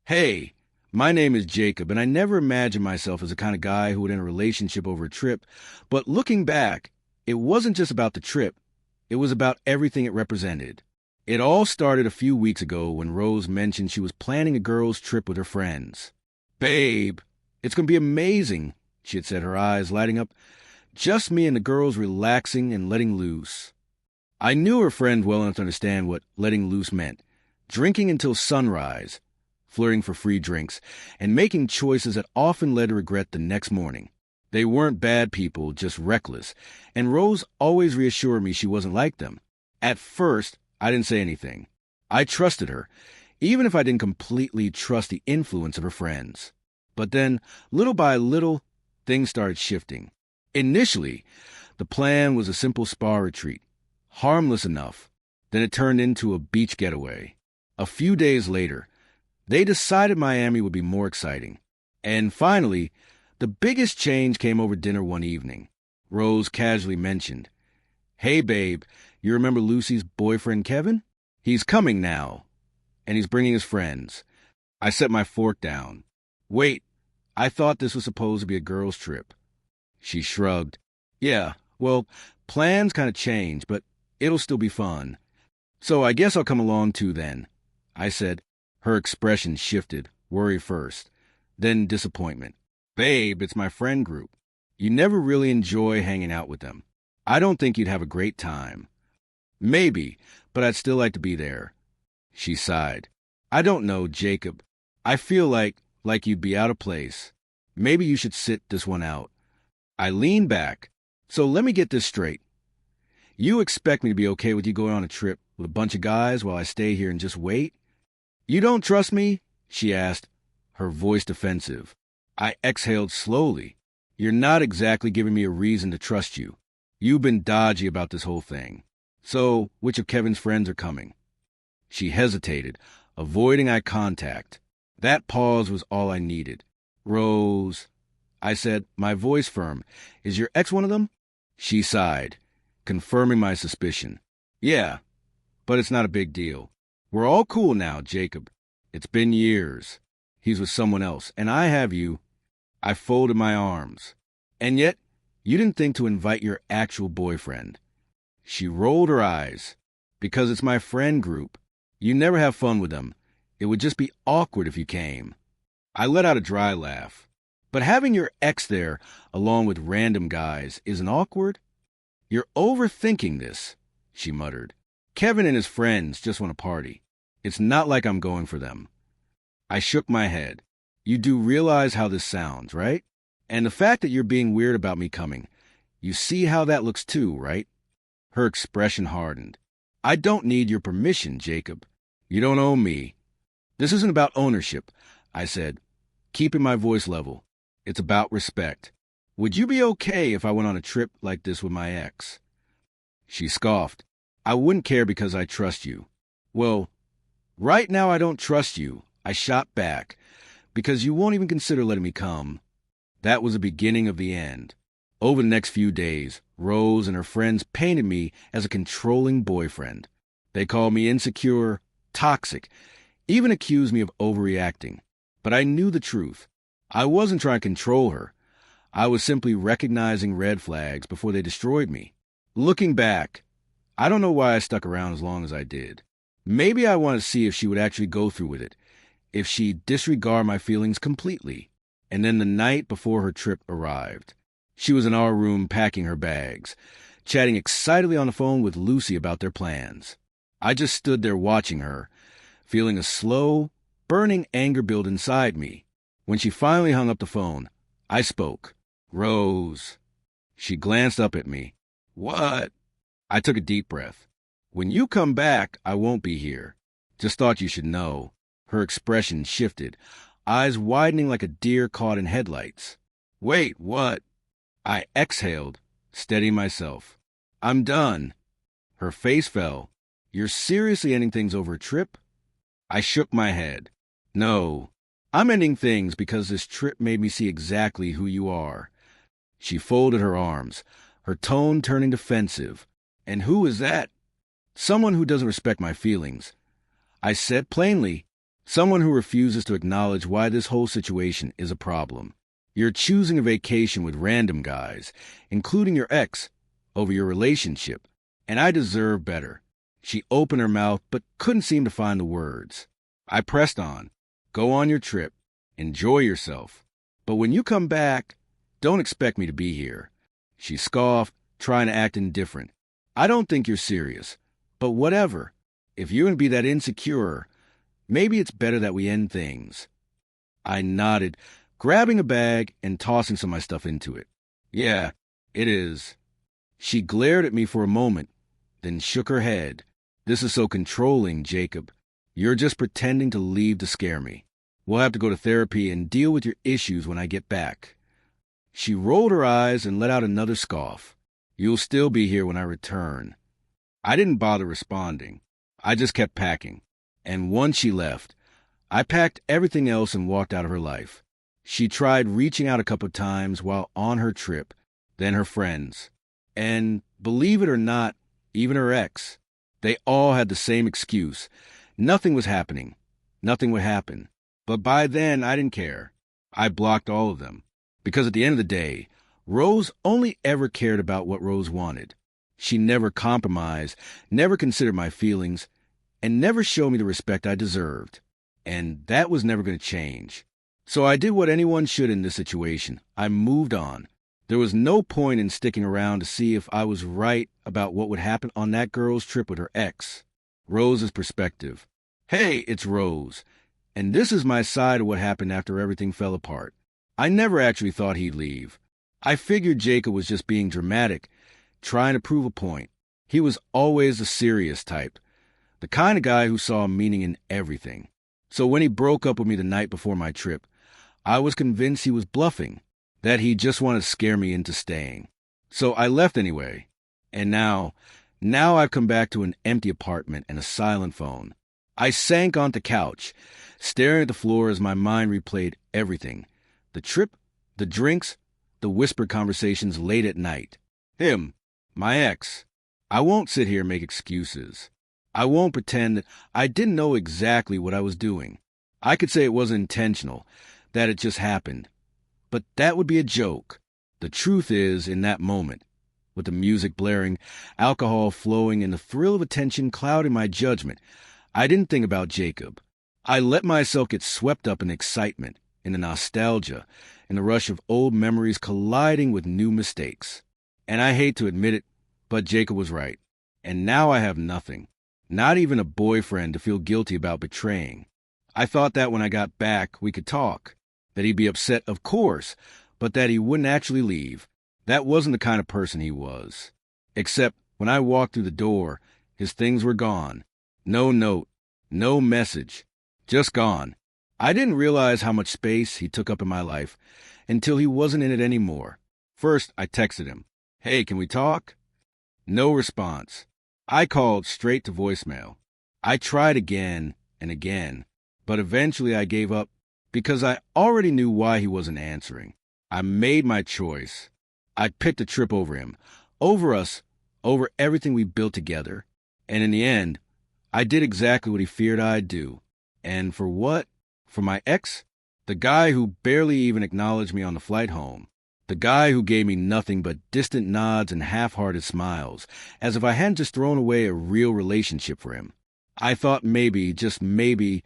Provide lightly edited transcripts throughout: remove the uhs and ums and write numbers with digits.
Hey, my name is Jacob, and I never imagined myself as the kind of guy who would end a relationship over a trip. But looking back, it wasn't just about the trip, it was about everything it represented. It all started a few weeks ago when Rose mentioned she was planning a girls' trip with her friends. Babe, it's going to be amazing, she had said, her eyes lighting up. Just me and the girls relaxing and letting loose. I knew her friend well enough to understand what letting loose meant. Drinking until sunrise, flirting for free drinks, and making choices that often led to regret the next morning. They weren't bad people, just reckless, and Rose always reassured me she wasn't like them. At first, I didn't say anything. I trusted her, even if I didn't completely trust the influence of her friends. But then, little by little, things started shifting. Initially, the plan was a simple spa retreat, harmless enough. Then it turned into a beach getaway. A few days later, they decided Miami would be more exciting. And finally, the biggest change came over dinner one evening. Rose casually mentioned, "Hey, babe, you remember Lucy's boyfriend, Kevin? He's coming now, and he's bringing his friends." I set my fork down. "Wait, I thought this was supposed to be a girls' trip." She shrugged. "Yeah, well, plans kind of change, but it'll still be fun. So I guess I'll come along too then," I said. Her expression shifted, worry first, then disappointment. "Babe, it's my friend group. You never really enjoy hanging out with them. I don't think you'd have a great time." "Maybe, but I'd still like to be there." She sighed. "I don't know, Jacob. I feel like you'd be out of place. Maybe you should sit this one out." I leaned back. "So let me get this straight. You expect me to be okay with you going on a trip with a bunch of guys while I stay here and just wait? You don't trust me?" she asked, her voice defensive. I exhaled slowly. "You're not exactly giving me a reason to trust you. You've been dodgy about this whole thing. So, which of Kevin's friends are coming?" She hesitated, avoiding eye contact. That pause was all I needed. "Rose," I said, my voice firm, "is your ex one of them?" She sighed, confirming my suspicion. "Yeah, but it's not a big deal. We're all cool now, Jacob. It's been years. He's with someone else, and I have you." I folded my arms. "And yet, you didn't think to invite your actual boyfriend." She rolled her eyes. "Because it's my friend group. You never have fun with them. It would just be awkward if you came." I let out a dry laugh. "But having your ex there, along with random guys, isn't awkward?" "You're overthinking this," she muttered. "Kevin and his friends just want to party. It's not like I'm going for them." I shook my head. "You do realize how this sounds, right? And the fact that you're being weird about me coming. You see how that looks too, right?" Her expression hardened. "I don't need your permission, Jacob. You don't owe me." "This isn't about ownership," I said, keeping my voice level. "It's about respect. Would you be okay if I went on a trip like this with my ex?" She scoffed. "I wouldn't care because I trust you." "Well, right now I don't trust you," I shot back, "because you won't even consider letting me come." That was the beginning of the end. Over the next few days, Rose and her friends painted me as a controlling boyfriend. They called me insecure, toxic, even accused me of overreacting. But I knew the truth. I wasn't trying to control her. I was simply recognizing red flags before they destroyed me. Looking back, I don't know why I stuck around as long as I did. Maybe I wanted to see if she would actually go through with it, if she'd disregard my feelings completely. And then the night before her trip arrived, she was in our room packing her bags, chatting excitedly on the phone with Lucy about their plans. I just stood there watching her, feeling a slow, burning anger build inside me. When she finally hung up the phone, I spoke. "Rose." She glanced up at me. "What?" I took a deep breath. "When you come back, I won't be here. Just thought you should know." Her expression shifted, eyes widening like a deer caught in headlights. "Wait, what?" I exhaled, steadying myself. "I'm done." Her face fell. "You're seriously ending things over a trip?" I shook my head. "No, I'm ending things because this trip made me see exactly who you are." She folded her arms, her tone turning defensive. "And who is that?" "Someone who doesn't respect my feelings." I said plainly, Someone who refuses to acknowledge why this whole situation is a problem. You're choosing a vacation with random guys, including your ex, over your relationship, and I deserve better. She opened her mouth but couldn't seem to find the words. I pressed on. Go on your trip. Enjoy yourself. But when you come back, don't expect me to be here. She scoffed, trying to act indifferent. I don't think you're serious. But whatever. If you're going to be that insecure, maybe it's better that we end things. I nodded, grabbing a bag and tossing some of my stuff into it. Yeah, it is. She glared at me for a moment, then shook her head. This is so controlling, Jacob. You're just pretending to leave to scare me. We'll have to go to therapy and deal with your issues when I get back. She rolled her eyes and let out another scoff. You'll still be here when I return. I didn't bother responding. I just kept packing. And once she left, I packed everything else and walked out of her life. She tried reaching out a couple of times while on her trip, then her friends. And believe it or not, even her ex. They all had the same excuse. Nothing was happening. Nothing would happen. But by then, I didn't care. I blocked all of them. Because at the end of the day, Rose only ever cared about what Rose wanted. She never compromised, never considered my feelings, and never showed me the respect I deserved. And that was never going to change. So I did what anyone should in this situation. I moved on. There was no point in sticking around to see if I was right about what would happen on that girl's trip with her ex. Rose's perspective. Hey, it's Rose. And this is my side of what happened after everything fell apart. I never actually thought he'd leave. I figured Jacob was just being dramatic, trying to prove a point. He was always the serious type, the kind of guy who saw meaning in everything. So when he broke up with me the night before my trip, I was convinced he was bluffing, that he just wanted to scare me into staying. So I left anyway. And now I've come back to an empty apartment and a silent phone. I sank onto the couch, staring at the floor as my mind replayed everything. The trip, the drinks, the whispered conversations late at night. Him, my ex. I won't sit here and make excuses. I won't pretend that I didn't know exactly what I was doing. I could say it wasn't intentional, that it just happened. But that would be a joke. The truth is, in that moment, with the music blaring, alcohol flowing, and the thrill of attention clouding my judgment, I didn't think about Jacob. I let myself get swept up in excitement, in the nostalgia, in the rush of old memories colliding with new mistakes. And I hate to admit it, but Jacob was right. And now I have nothing. Not even a boyfriend to feel guilty about betraying. I thought that when I got back, we could talk. That he'd be upset, of course, but that he wouldn't actually leave. That wasn't the kind of person he was. Except when I walked through the door, his things were gone. No note, no message, just gone. I didn't realize how much space he took up in my life until he wasn't in it anymore. First, I texted him, "Hey, can we talk?" No response. I called straight to voicemail. I tried again and again, but eventually I gave up because I already knew why he wasn't answering. I made my choice. I picked a trip over him, over us, over everything we built together. And in the end, I did exactly what he feared I'd do. And for what? For my ex? The guy who barely even acknowledged me on the flight home. The guy who gave me nothing but distant nods and half-hearted smiles, as if I hadn't just thrown away a real relationship for him. I thought maybe, just maybe,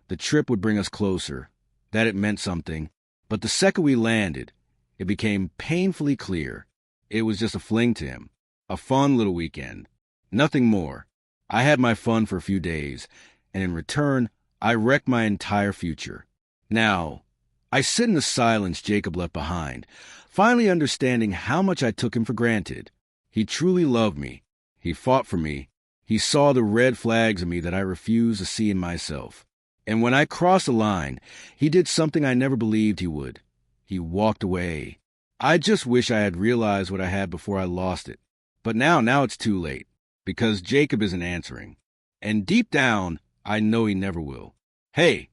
the trip would bring us closer, that it meant something. But the second we landed, it became painfully clear. It was just a fling to him. A fun little weekend. Nothing more. I had my fun for a few days, and in return, I wrecked my entire future. Now, I sit in the silence Jacob left behind, finally understanding how much I took him for granted. He truly loved me. He fought for me. He saw the red flags in me that I refused to see in myself. And when I crossed the line, he did something I never believed he would. He walked away. I just wish I had realized what I had before I lost it. But now it's too late, because Jacob isn't answering. And deep down, I know he never will. Hey,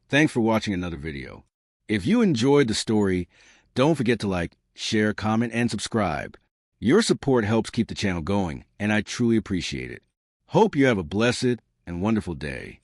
thanks for watching another video. If you enjoyed the story, don't forget to like, share, comment, and subscribe. Your support helps keep the channel going, and I truly appreciate it. Hope you have a blessed and wonderful day.